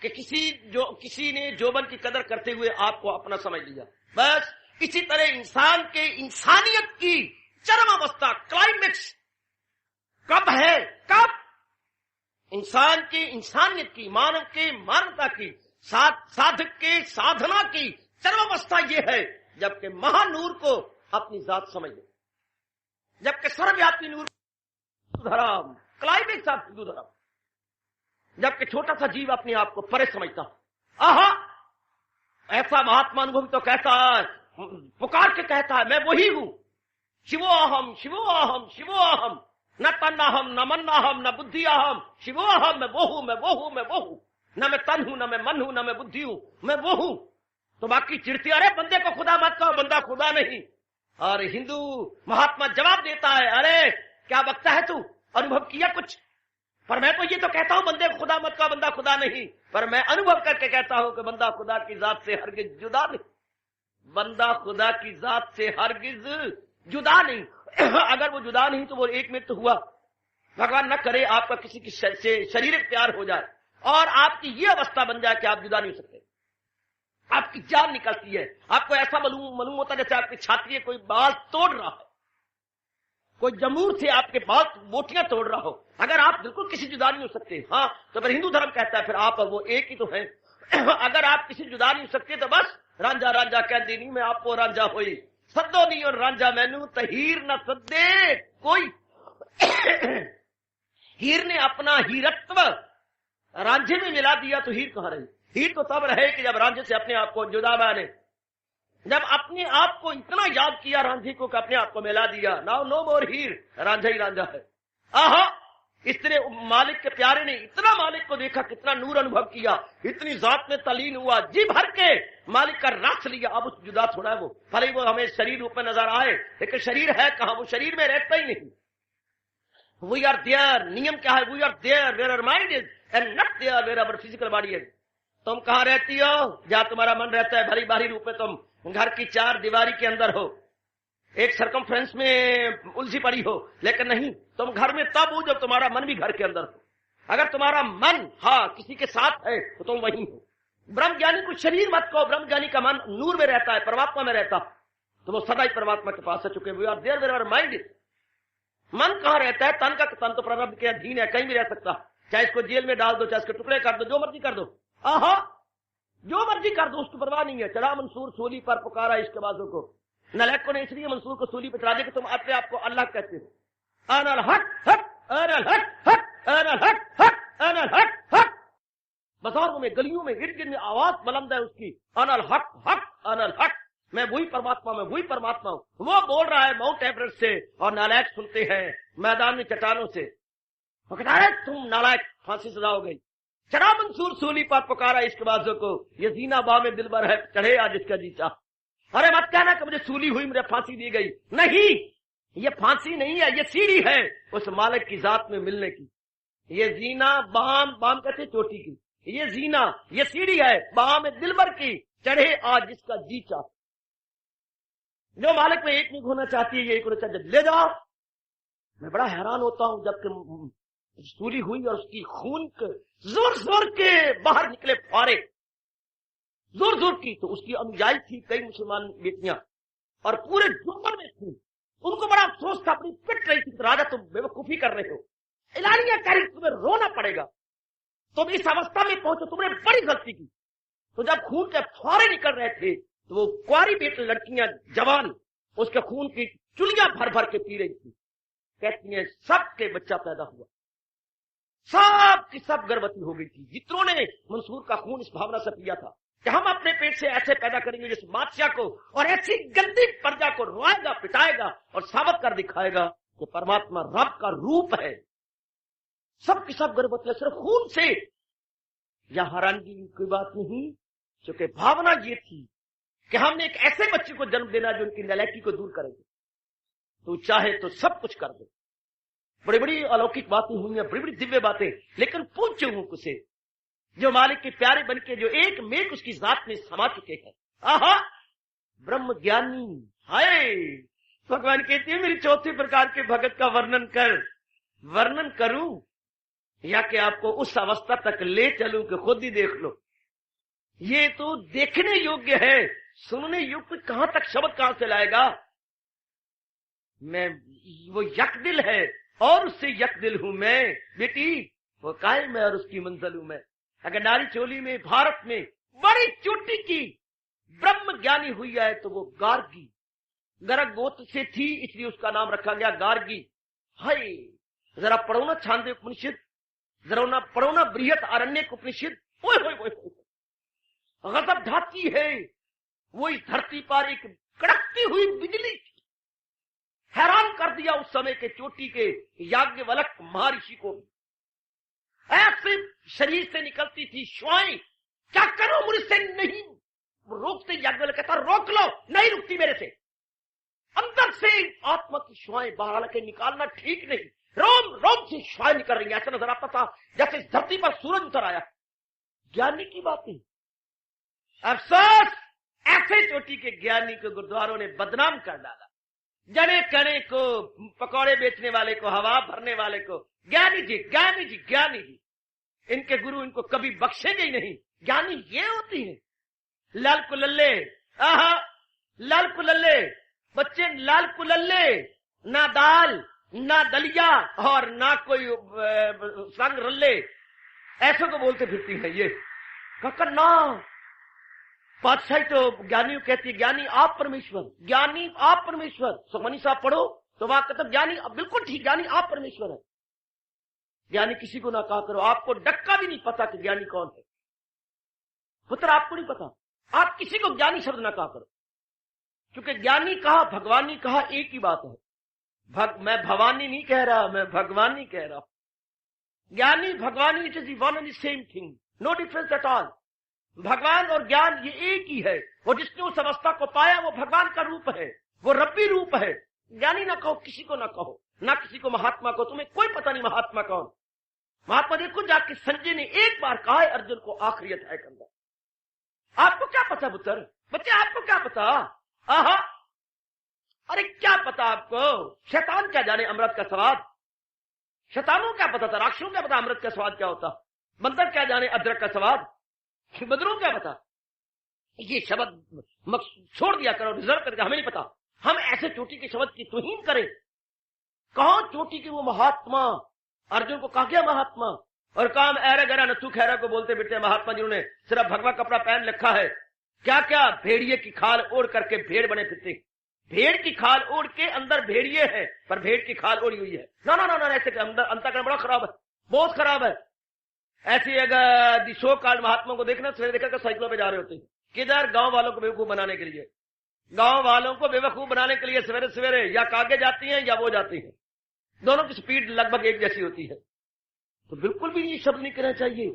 कि किसी ने जोबन की कदर करते हुए आपको अपना समझ लिया। बस इसी तरह इंसान के इंसानियत की चरम अवस्था, क्लाइमेक्स कब है? कब? इंसान की इंसानियत की, मानव के मानवता की, साधक के साधना की चरम अवस्था यह है जबकि महानूर को अपनी जात समझ ले, जबकि सर्वव्यापी नूर धराम, क्लाइमेक्स ऑफ हिंदू धर्म, जबकि छोटा सा जीव अपने आप को परे समझता। आहा, ऐसा महात्मा अनुभव तो कहता है, पुकार के कहता है, मैं वही हूं, शिवोहम शिवोहम शिवोहम, न तन्नाहम न मन्नाहम न बुद्धियाहम, शिवोहम, मैं वो हूं, मैं वो हूं, मैं वो हूं, न मैं तन हूं, न मैं मन हूं, न मैं बुद्धि हूं, मैं वो हूं। तो बाकी चिड़ती, अरे बंदे को खुदा मत कहो, बंदा खुदा नहीं। और हिंदू महात्मा जवाब देता है, अरे क्या बकता है तू, अनुभव किया कुछ? पर मैं तो ये तो कहता हूं बंदे को खुदा मत कहो, बंदा खुदा नहीं, पर मैं अनुभव करके कहता हूं कि बंदा खुदा की जात से हरगिज जुदा नहीं। बंदा खुदा की जात से हरगिज जुदा नहीं। अगर वो जुदा नहीं तो वो एक मिनट तो हुआ, भगवान न करे आपका किसी की शारीरिक प्यार हो जाए और आपकी ये अवस्था बन जाए कि आप जुदा नहीं हो सकते, आपकी जान निकलती है, आपको ऐसा मालूम होता है जैसे आपकी छाती है कोई बाल तोड़ रहा है, कोई जमूर से आपके बाल बोटियां तोड़ रहा हो। अगर आप बिल्कुल किसी जुदा नहीं हो सकते, हाँ, तो फिर हिंदू धर्म कहता है फिर आप और वो एक ही तो है। अगर आप किसी जुदा नहीं हो सकते तो बस रांझा रांझा कह देनी, मैं आपको रांझा हुई, सद्दो नहीं और रांझा मैनू, तो हीर न सद्दे कोई। हीर ने अपना हीरत्व रांझे में मिला दिया तो हीर कहां रही? हीर तो तब रहे कि जब रांझे से अपने आप को जुदा माने, जब अपने आप को इतना याद किया रांझे को कि अपने आप को मिला दिया। नाउ नो मोर हीर, रांझा ही रांझा है। आहा, इस तरह मालिक के प्यारे ने इतना मालिक को देखा, कितना नूर अनुभव किया, इतनी जात में तलीन हुआ, जी भर के मालिक का रस लिया। अब उस जुदा थोड़ा है वो, भले वो हमें शरीर रूप में नजर आए, लेकिन शरीर है कहां? वो शरीर में रहता ही नहीं। वी आर देयर, नियम क्या है? We are there where our mind is and not there where our physical body is. तुम कहां रहती हो? जहां तुम्हारा मन रहता है, भली बारी रूप में तुम घर की चार दीवारी के अंदर हो, एक सरकमफ्रेंस में उलझी पड़ी हो, लेकिन नहीं, तुम घर में तब हो जब तुम्हारा मन भी घर के अंदर हो। अगर तुम्हारा मन किसी के साथ है तो तुम वहीं हो। ब्रह्म ज्ञानी को शरीर मत कहो, ब्रह्म ज्ञानी का मन नूर में रहता है, परमात्मा में रहता, तो वो सदा ही परमात्मा के पास है चुके हुए। और देर वेर माइंड इज, मन कहां रहता है? तन का तन तो प्रारब्ध के अधीन है, कहीं भी रह सकता, चाहे इसको जेल में डाल दो, चाहे इसके टुकड़े कर दो, जो मर्जी कर दो, जो मर्जी कर दो, उसकी परवाह नहीं है। चढ़ा मंसूर सूली पर पुकारा इश्क बाजों को, नलैको ने इसलिए मंसूर को सूली पर चढ़ा दिया कि तुम अपने आपको अल्लाह कहते हो। अनल हक हक अनल हक हक अनल हक हक अनल हक हक। बाजारों में, गलियों में, गिर गिर में आवाज बुलंद है उसकी, अनल हक हक अनल हक। मैं वही परमात्मा, मैं वही परमात्मा हूं। वो बोल रहा है माउंट एवरेस्ट से, और नालायक सुनते हैं मैदान में चट्टानों से। वो कहता है तुम नालायक, फांसी सजा हो गई। चढ़ा मंसूर सूली पर पुकारा इश्क बाजों को, ये जीना बा में दिलबर है, चढ़े आज इसका जी चाह। अरे मत कहना कि मुझे सूली हुई, मुझे फांसी दी गई। नहीं, ये फांसी नहीं है, ये सीढ़ी है उस मालिक की जात में मिलने की। ये जीना बाम, बाम कहते चोटी की, ये जीना, ये सीढ़ी है बाम में दिलबर की, चढ़े आज जिसका जी चाह। जो मालिक में एक नहीं होना चाहती है, ये एक होना चाहती, ले जाओ। मैं बड़ा हैरान होता हूं जब सूली हुई और उसकी खून के जोर जोर के बाहर निकले फारे, जोर जोर की, तो उसकी अनुयायी थी कई मुसलमान बेटियां, और पूरे जुम्मन में थी। उनको बड़ा अफसोस था, अपनी पिट रही थी, राजा तुम बेवकूफी कर रहे हो, इलानिया कह रही तुम्हें रोना पड़ेगा, तुम इस अवस्था में पहुंचो, तुमने बड़ी गलती की। तो जब खून के फौरे निकल रहे थे, तो वो कुआरी बेटी लड़कियां जवान उसके खून की चुलियां भर भर के पी रही थी। कहती हैं सबके बच्चा पैदा हुआ, सब की सब गर्भवती हो गई थी, जितनों ने मंसूर का खून इस भावना से पिया था कि हम अपने पेट से ऐसे पैदा करेंगे जिस बादशाह को और ऐसी गंदी प्रजा को रोएगा, पिटाएगा और साबित कर दिखाएगा कि परमात्मा रब का रूप है। सबकी सब गर्भवती सिर्फ खून से। यह हैरानगी की कोई बात नहीं, क्योंकि भावना ये थी कि हमने एक ऐसे बच्चे को जन्म देना जो उनकी नलायकी को दूर करेंगे। तो चाहे तो सब कुछ कर दे। बड़ी बड़ी अलौकिक बातें हुई हैं, बड़ी बड़ी दिव्य बातें, लेकिन पूछो हूं उसे जो मालिक के प्यारे बनके जो एक मेघ उसकी जात में समा चुके हैं। आहा, ब्रह्म ज्ञानी। हाय, भगवान कहते हैं मेरी चौथे प्रकार के भगत का वर्णन कर। वर्णन करूं या कि आपको उस अवस्था तक ले चलूं कि खुद ही देख लो? ये तो देखने योग्य है, सुनने योग्य कहां तक शब्द कहां से लाएगा? मैं वो यकदिल है और उससे यकदिल हूं मैं। बेटी वो कायम है और उसकी मंजिल हूं मैं। अगर नारी चोली में भारत में बड़ी चोटी की ब्रह्म ज्ञानी हुई है तो वो गार्गी, गर्ग गोत्र से थी इसलिए उसका नाम रखा गया गार्गी। हाय, जरा पढ़ो ना छांदे उपनिषद, जरा पढ़ो ना बृहत आरण्यक उपनिषद। ओए होए होए, गजब ढाती है वो इस धरती पर एक कड़कती हुई बिजली। हैरान कर दिया उस समय के चोटी के याज्ञवल्क्य महर्षि को। ऐसे शरीर से निकलती थी श्वाएं, क्या करो मुझसे नहीं रोकते। याज्ञवल्क्य कहता रोक लो, नहीं रुकती मेरे से। अंदर से आत्मा की श्वाएं बाहर के निकालना ठीक नहीं, रोम रोम से श्वाएं निकल रही है। ऐसा नजर आता था जैसे इस धरती पर सूरज उतर आया। ज्ञानी की बातें। अफसोस, ऐसे चोटी के ज्ञानी को गुरुद्वारों ने बदनाम कर डाला। जने कने को, पकौड़े बेचने वाले को, हवा भरने वाले को ज्ञानी जी, ज्ञानी जी, ज्ञानी जी। इनके गुरु इनको कभी बख्शेंगे ही नहीं। ज्ञानी ये होती है लाल कुलल्ले। आहा, लाल कुलल्ले बच्चे, लाल कुलल्ले, ना दाल ना दलिया और ना कोई संग रल्ले, ऐसे को बोलते फिरती है ये। कक्कर ना पातशाही तो ज्ञानी कहती है ज्ञानी आप परमेश्वर, ज्ञानी आप परमेश्वर। सुखमनी साहब पढ़ो तो वहां कहते ज्ञानी, बिल्कुल ठीक, ज्ञानी आप परमेश्वर है। ज्ञानी किसी को ना कहा करो, आपको डक्का भी नहीं पता कि ज्ञानी कौन है। पुत्र आपको नहीं पता, आप किसी को ज्ञानी शब्द ना कहा करो, क्योंकि ज्ञानी कहा भगवानी कहा एक ही बात है। मैं भवानी नहीं कह रहा, मैं भगवानी कह रहा हूं। ज्ञानी भगवानी it is one and the same thing, no difference at all. भगवान और ज्ञान ये एक ही है। वो जिसने उस अवस्था को पाया वो भगवान का रूप है, वो रब्बी रूप है। ज्ञानी ना कहो, किसी को ना कहो, ना किसी को महात्मा को। तुम्हें कोई पता नहीं महात्मा कौन। महात्मा देखो जाके संजय ने एक बार कहा है अर्जुन को आखिरी अध्याय के अंदर। आपको क्या पता पुत्र, बच्चे आपको क्या पता? आहा, अरे क्या पता आपको, शैतान क्या जाने अमृत का स्वाद, शैतानों क्या पता था, राक्षसों क्या पता अमृत का स्वाद क्या होता, बंदर क्या जाने अदरक का स्वाद, बंदरों क्या पता। ये शब्द छोड़ दिया करो, रिजर्व करके, हमें नहीं पता। हम ऐसे चोटी के शब्द की तौहीन करें। कहा चोटी के वो महात्मा, अर्जुन को कहा गया महात्मा, और काम ऐरा गरा नथु खैरा को बोलते बेटे महात्मा जिन्होंने सिर्फ भगवा कपड़ा पहन रखा है, क्या क्या भेड़िए की खाल ओढ़ करके भेड़ बने फिरते। भेड़ की खाल ओढ़ के अंदर भेड़िए है, पर भेड़ की खाल ओढ़ी हुई है। ना ना ना ना, ऐसे अंदर अंतःकरण बड़ा खराब है, बहुत खराब है। ऐसी अगर शो कार्ड महात्मा को देखना, सवेरे देखकर साइकिलों पे जा रहे होते हैं, किधर, गांव वालों को बेवकूफ बनाने के लिए, गांव वालों को बेवकूफ बनाने के लिए सवेरे सवेरे या आगे जाती हैं या वो जाती हैं, दोनों की स्पीड लगभग एक जैसी होती है। तो बिल्कुल भी ये शब्द नहीं कहना चाहिए।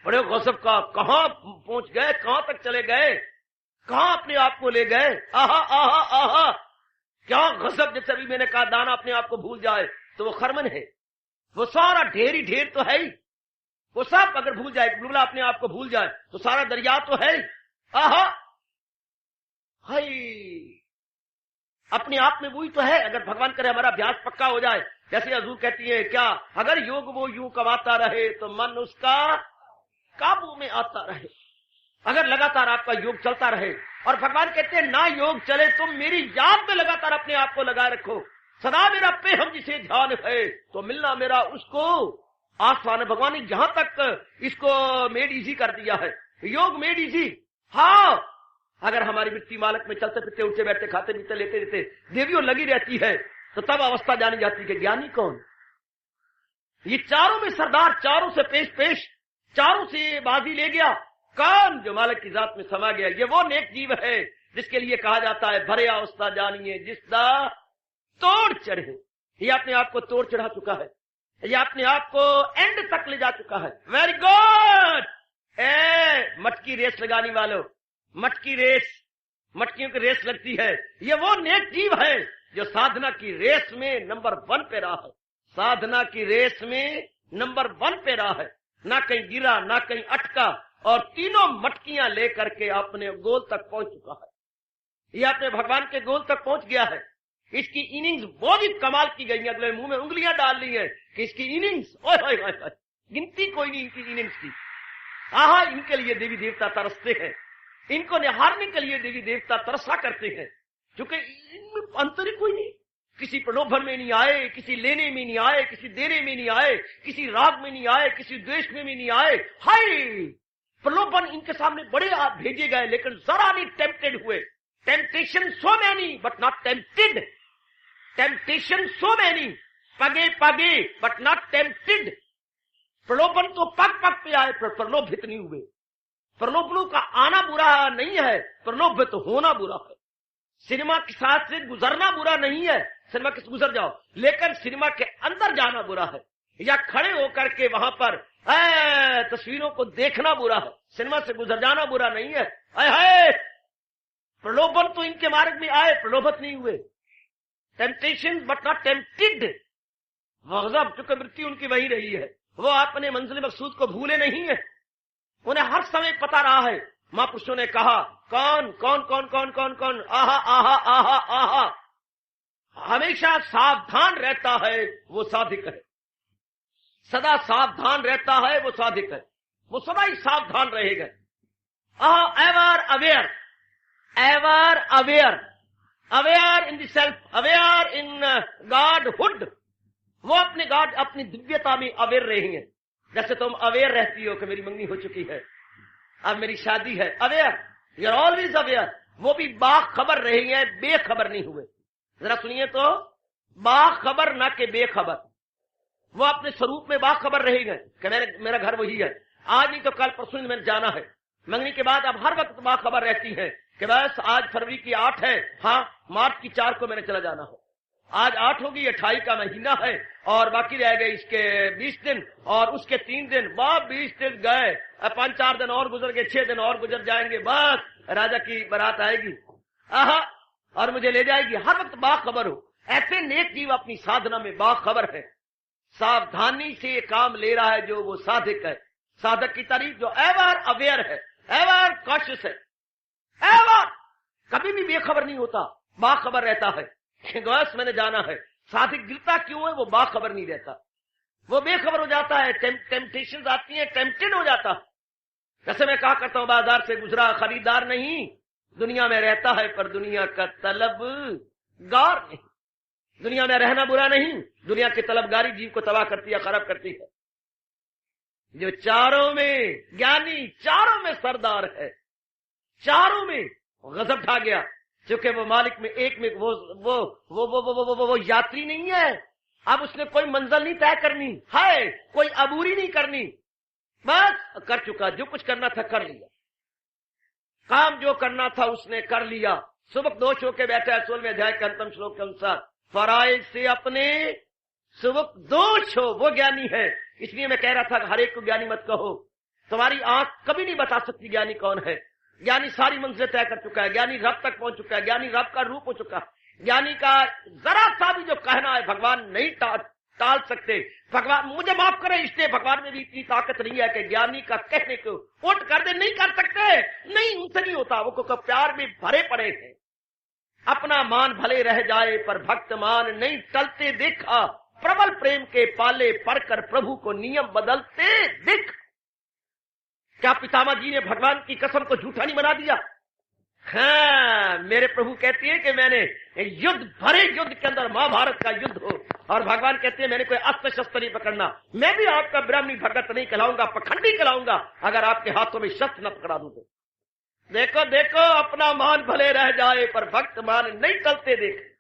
बड़े गजब का, कहां पहुंच गए, कहां तक चले गए, कहां अपने आप को ले गए। आहा आहा आहा, क्या गजब। जैसे अभी मैंने कहा दाना अपने आप को भूल जाए तो वो खरमन है, वो सारा ढेर ही ढेर तो है ही, वो सब अगर भूल जाए, बुलबुला अपने आप को भूल जाए तो सारा दरिया तो है ही। आहा हाय, अपने आप में वही तो है। अगर भगवान करे हमारा अभ्यास पक्का हो जाए, जैसे हजूर कहती है क्या, अगर योग वो यूं कमाता रहे तो मन उसका काबू में आता रहे। अगर लगातार आपका योग चलता रहे, और भगवान कहते हैं ना योग चले तुम मेरी याद में लगातार अपने आप को लगाए रखो, सदा मेरा पे हम जिसे ध्यान है तो मिलना मेरा उसको आसान है। भगवान ने जहां तक इसको मेड इजी कर दिया है, योग मेड इजी। हाँ, अगर हमारी वृत्ति मालक में चलते फिरते उठते बैठते खाते पीते लेते रहते देवियों लगी रहती है, तो तब अवस्था जानी जाती है कि ज्ञानी कौन। ये चारों में सरदार, चारों से पेश पेश, चारों से बाजी ले गया, कौन, जो मालिक की जात में समा गया। ये वो नेक जीव है जिसके लिए कहा जाता है भरे अवस्था जानिए जिसदा तोड़ चढ़े। ये अपने आप को तोड़ चढ़ा चुका है, ये अपने आप को एंड तक ले जा चुका है। Very good. मटकी रेस लगाने वालों, मटकी रेस, मटकियों की रेस लगती है, ये वो नेक जीव है जो साधना की रेस में नंबर 1 पे रहा है, साधना की रेस में नंबर 1 पे रहा है, ना कहीं गिरा ना कहीं अटका, और तीनों मटकियां लेकर के अपने गोल तक पहुंच चुका है। ये अपने भगवान के गोल तक पहुंच गया है। इसकी इनिंग्स बहुत ही कमाल की गई है, अगले मुंह में उंगलियां डाल ली है कि इसकी इनिंग्स, ओए ओए ओए, गिनती कोई नहीं इनकी इनिंग्स की। आहा, इनके लिए देवी देवता तरसते हैं, इनको निहारने के लिए देवी देवता तरसा करते हैं, क्योंकि इनमें अंतर ही कोई नहीं। किसी प्रलोभन में नहीं आए, किसी लेने में नहीं आए, किसी देने में नहीं आए, किसी राग में नहीं आए, किसी द्वेष में भी नहीं आए। हाय, प्रलोभन इनके सामने बड़े भेजे गए लेकिन जरा नहीं टेम्पटेड हुए। Temptation so many but not tempted, temptation so many, पगे पगे बट नॉट टेम्पटेड। प्रलोभन तो पग पग पे आए पर प्रलोभित नहीं हुए। प्रलोभनों का आना बुरा नहीं है, प्रलोभित होना बुरा है। सिनेमा के साथ से गुजरना बुरा नहीं है, सिनेमा के गुजर जाओ, लेकिन सिनेमा के अंदर जाना बुरा है, या खड़े होकर के वहां पर तस्वीरों को देखना बुरा है। सिनेमा से गुजर जाना बुरा नहीं है। हाय, प्रलोभन तो इनके मार्ग में आए, प्रलोभित नहीं हुए। Temptation but not tempted. गजब, क्योंकि मृत्यु उनकी वही रही है, वो अपने मंजिल मकसूद को भूले नहीं है, उन्हें हर समय पता रहा है। महापुरुषों ने कहा कौन कौन कौन कौन कौन कौन आहा आहा आहा आहा हमेशा सावधान रहता है वो साधिक है, सदा सावधान रहता है वो साधिक है, वो सदा ही सावधान रहेगा। Ever aware, ever aware, aware in the self, aware in godhood. वो अपने गॉड, अपनी दिव्यता में अवेयर रहेंगे। जैसे तुम अवेयर रहती हो कि मेरी मंगनी हो चुकी है, अब मेरी शादी है, aware, you are always aware. वो भी बाखबर रहेंगे, बेखबर नहीं हुए। जरा सुनिए तो, बाखबर ना के बेखबर। वो अपने स्वरूप में बाखबर रहेंगे कि मेरा घर वही है, आज नहीं तो कल परसों मैंने जाना है। मंगनी के बाद अब हर वक्त बाखबर रहती है कि बस आज फरवरी की 8 है, हाँ मार्च की 4 को मैंने चला जाना हो। आज 8 होगी, 28 का महीना है और बाकी रह गए इसके 20 दिन और उसके 3 दिन। बाप 20 दिन गए, 5-4 दिन और गुजर गए, 6 दिन और गुजर जाएंगे, बस राजा की बारात आएगी आहा और मुझे ले जाएगी। हर वक्त बाखबर हो। ऐसे नेक जीव अपनी साधना में बाखबर है, सावधानी से काम ले रहा है जो वो साधक है। साधक की तारीफ जो एवर अवेयर है, एवर कॉशियस है, एवर कभी भी बेखबर नहीं होता, बाखबर रहता है कि बस मैंने जाना है। साधिक गिरता क्यों है? वो बाखबर नहीं रहता, वो बेखबर हो जाता है। टेम्पटेशन आती है, टेम्पटेड हो जाता है। जैसे मैं कहा करता हूं, बाजार से गुजरा खरीदार नहीं, दुनिया में रहता है पर दुनिया का तलबगार नहीं। दुनिया में रहना बुरा नहीं, दुनिया की तलबगारी जीव को तबाह करती है, खराब करती है। जो चारों में ज्ञानी, चारों में सरदार है, चारों में गजब ढा गया, क्योंकि वो मालिक में एक में वो यात्री नहीं है। अब उसने कोई मंजिल नहीं तय करनी है, कोई अबूरी नहीं करनी, बस कर चुका, जो कुछ करना था कर लिया, काम जो करना था उसने कर लिया। सुबह दोष होके बैठा है 16वें अध्याय के अंतिम श्लोक के अनुसार, फराइज से अपने सुबह दोष हो, वो ज्ञानी है। इसलिए मैं कह रहा था हर एक को ज्ञानी मत कहो, तुम्हारी आंख कभी नहीं बता सकती ज्ञानी कौन है। ज्ञानी सारी मंजिलें तय कर चुका है, ज्ञानी रब तक पहुंच चुका है, ज्ञानी रब का रूप हो चुका है। ज्ञानी का जरा सा भी जो कहना है भगवान नहीं टाल सकते। भगवान मुझे माफ करे, इसलिए भगवान में भी इतनी ताकत नहीं है कि ज्ञानी का कहने को उठ कर दे, नहीं कर सकते, नहीं, उनसे नहीं होता। वो को प्यार में भरे पड़े हैं। अपना मान भले रह जाए पर भक्त मान नहीं टलते देखा, प्रबल प्रेम के पाले पढ़कर प्रभु को नियम बदलते देख। क्या पितामह जी ने भगवान की कसम को झूठा नहीं बना दिया? हाँ, मेरे प्रभु कहती है कि मैंने युद्ध, भरे युद्ध के अंदर महाभारत का युद्ध हो, और भगवान कहते हैं मैंने कोई अस्त्र शस्त्र नहीं पकड़ना, मैं भी आपका ब्राह्मणी भगत नहीं कहलाऊंगा, पखंडी कहलाऊंगा अगर आपके हाथों में शस्त्र न पकड़ा दूं तो। देखो देखो, अपना मान भले रह जाए पर भक्त मान नहीं टलते देख।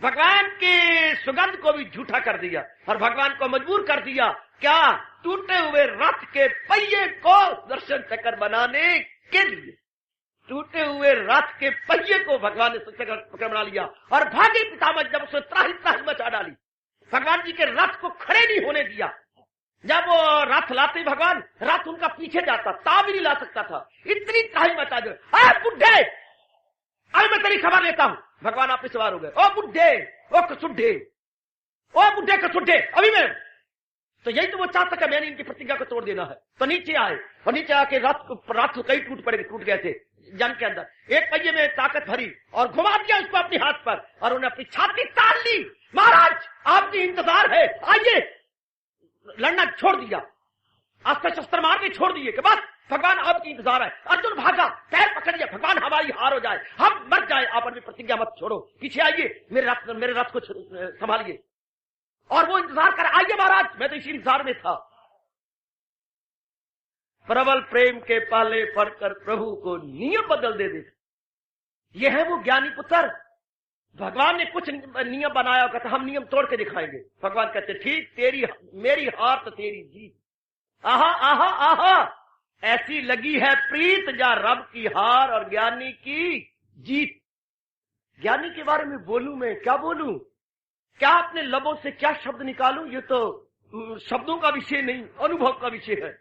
भगवान की सुगंध को भी झूठा कर दिया और भगवान को मजबूर कर दिया। क्या? टूटे हुए रथ के पहिए को दर्शन चक्र बनाने के लिए, टूटे हुए रथ के पहिए को भगवान ने चक्र बना लिया। और भागे पितामह जब उसने त्राही त्राही मचा डाली, भगवान जी के रथ को खड़े नहीं होने दिया। जब वो रथ लाते भगवान, रथ उनका पीछे जाता, ता भी नहीं ला सकता था, इतनी त्राही मचा दो। बुढ़े, अरे मैं तेरी खबर लेता हूं। भगवान आप पे सवार हो गए। ओ बुढ़े, ओ कसुड्ढे, ओ बुढ़े कसुड्ढे, अभी मैं। तो यही तो वो चाहता कि मैंने इनकी प्रतिज्ञा को तोड़ देना है। तो नीचे आए और नीचे आके रथ कई टूट गए थे जंग के अंदर। एक पहिए में ताकत भरी और घुमा दिया उसको अपने हाथ पर, और उन्हें अपनी छाती तान ली। महाराज आपकी इंतजार है, आइए। लड़ना छोड़ दिया, अस्त्र शस्त्र मार के छोड़ दिए कि बस भगवान आपकी इंतजार है। अर्जुन भागा, पैर पकड़ लिया, भगवान हमारी हार हो जाए, हम मर जाए, आप अपनी प्रतिज्ञा मत छोड़ो, पीछे आइए, मेरे रथ को संभालिए। और वो इंतजार कर, आइए महाराज, मैं तो इसी इंतजार में था। प्रबल प्रेम के पाले पढ़कर प्रभु को नियम बदल दे दे। ये है वो ज्ञानी पुत्र। भगवान ने कुछ नियम बनाया, कहता हम नियम तोड़ के दिखाएंगे। भगवान कहते ठीक, मेरी हार तो तेरी जीत। आहा आहा आहा, ऐसी लगी है प्रीत जा रब की हार और ज्ञानी की जीत। ज्ञानी के बारे में बोलूं मैं, क्या बोलूं, क्या अपने लबों से क्या शब्द निकालूं? ये तो शब्दों का विषय नहीं, अनुभव का विषय है।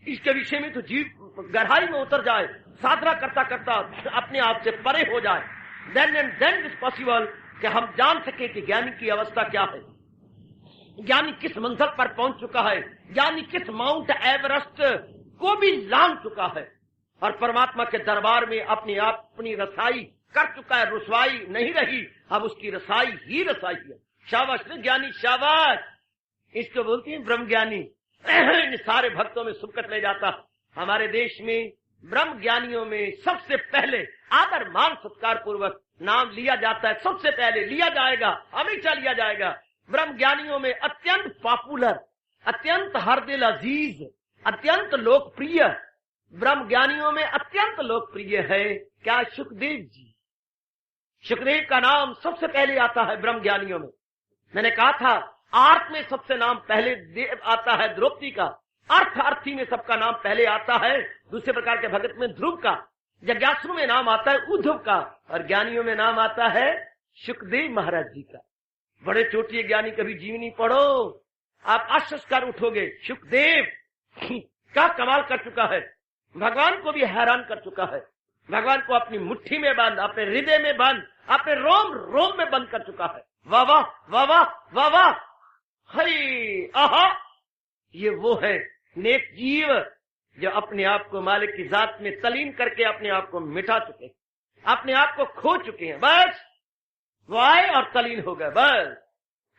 इसके विषय में तो जीव गहराई में उतर जाए, साधना करता करता अपने आप से परे हो जाए, then and then is possible कि हम जान सके कि ज्ञानी की अवस्था क्या है, ज्ञानी किस मंजिल पर पहुंच चुका है, ज्ञानी किस माउंट एवरेस्ट को भी लांघ चुका है और परमात्मा के दरबार में अपनी रसाई कर चुका है। रुसवाई नहीं रही, अब उसकी रसाई ही रसाई है। शाबाश ज्ञानी, शाबाश। इसको बोलती है ब्रह्म ज्ञानी। इन सारे भक्तों में सुबकत ले जाता। हमारे देश में ब्रह्म ज्ञानियों में सबसे पहले आदर मान सत्कार पूर्वक नाम लिया जाता है, सबसे पहले लिया जाएगा, हमेशा लिया जाएगा। ब्रह्म ज्ञानियों में अत्यंत पॉपुलर, अत्यंत हर दिल अजीज, अत्यंत लोकप्रिय, ब्रह्म ज्ञानियों में अत्यंत लोकप्रिय है क्या? सुखदेव जी। सुखदेव का नाम सबसे पहले आता है ब्रह्म ज्ञानियों में। मैंने कहा था आर्थ में सबसे नाम पहले आता है द्रौपदी का, अर्थी में सबका नाम पहले आता है, दूसरे प्रकार के भगत में ध्रुव का, जिज्ञासु में नाम आता है उद्धव का, और ज्ञानियों में नाम आता है सुखदेव महाराज जी का। बड़े चोटिए ज्ञानी, कभी जीवनी पढ़ो, आप आश्चर्य कर उठोगे। सुखदेव क्या कमाल कर चुका है, भगवान को भी हैरान कर चुका है, भगवान को अपनी मुट्ठी में बंद, अपने हृदय में बंद, अपने रोम रोम में बंद कर चुका है। वाह वाह वाह वाह वाह वाह, हरी आहा। ये वो है नेक जीव जो अपने आप को मालिक की जात में तलीन करके अपने आप को मिटा चुके। अपने आप को खो चुके हैं। बस वो आए और तलीन हो गए, बस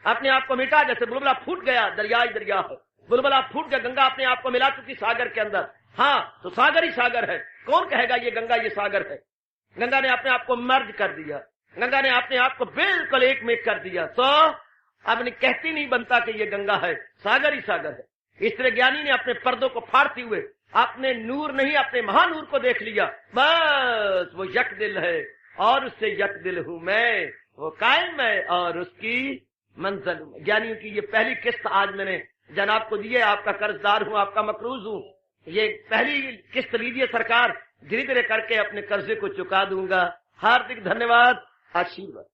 अपने आप को मिटा। जैसे बुलबुला फूट गया, दरिया ही दरिया है, बुलबुला फूट गया, गंगा अपने आप को मिला चुकी सागर के अंदर। हाँ, तो सागर ही सागर है। कौन कहेगा ये गंगा ये सागर है? गंगा ने अपने आप को मर्ज कर दिया, गंगा ने अपने आप को बिल्कुल एक में कर दिया। तो अब कहती नहीं बनता कि ये गंगा है, सागर ही सागर है। इस तरह ज्ञानी ने अपने पर्दों को फाड़ते हुए अपने नूर नहीं अपने महानूर को देख लिया। बस वो यक दिल है और उससे यक दिल हूं मैं, वो कायम है और उसकी मंजिल हूं। ज्ञानियों की ये पहली किस्त आज मैंने जनाब को दी है। आपका कर्जदार हूं, आपका मकरूज हूं। ये पहली किस्त लीजिए सरकार, धीरे धीरे करके अपने कर्जे को चुका दूंगा। हार्दिक धन्यवाद, आशीर्वाद।